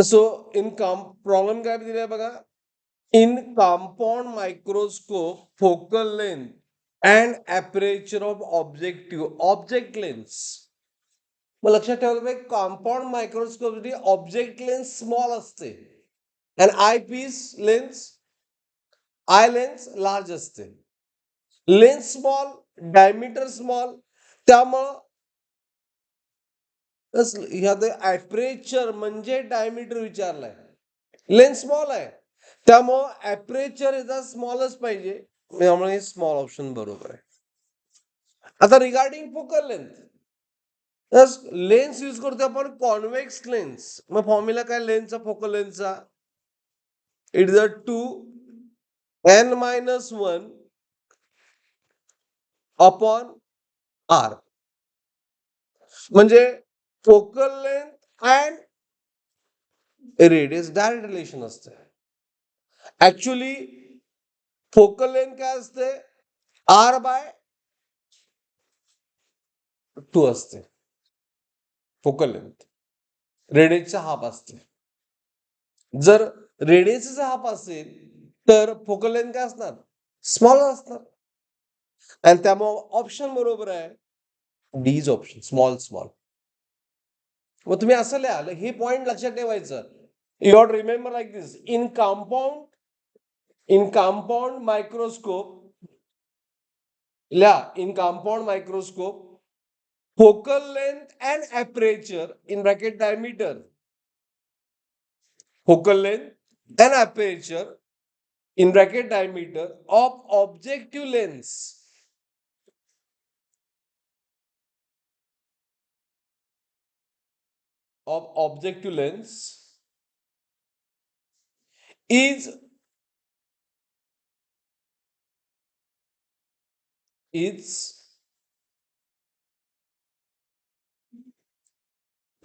So in problem काय दिलाय बघा. In compound microscope focal length and aperture of object lens. मग लक्षात ठेवायला पाहिजे compound microscope object lens small असते आणि आय लेन्स लार्ज असते. लेन्स स्मॉल, डायमीटर स्मॉल, त्यामुळं ह्यात ॲपरेचर म्हणजे डायमीटर विचारलाय. लेन्स स्मॉल आहे त्यामुळं ॲपरेचर याचा स्मॉलच पाहिजे, त्यामुळे स्मॉल ऑप्शन बरोबर आहे. आता regarding focal length, lens use करतो आपण कॉन्व्हेक्स लेन्स. मग फॉर्म्युला काय लेन्सचा, फोकल लेन्सचा? It is 2n-1 upon r. म्हणजे focal length and radius direct relation असते. ऍक्च्युली फोकल लेंथ काय असते, r/2 असते फोकल लेंथ. रेडियसचा हाफ असते. जर रेडियसचा हाफ असेल तर फोकल लेंथ काय असणार, स्मॉल असणार. आणि त्यामुळे ऑप्शन बरोबर आहे, D is option, small small. मग तुम्ही असं लिहाल, हे पॉइंट लक्षात ठेवायचं. You have to remember like this. In compound microscope, in compound microscope focal length and aperture in bracket diameter, focal length and aperture in bracket diameter of objective lens is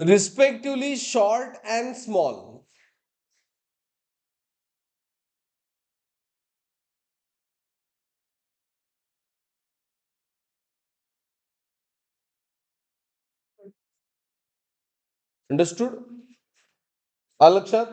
respectively short and small. Understood? लक्षात?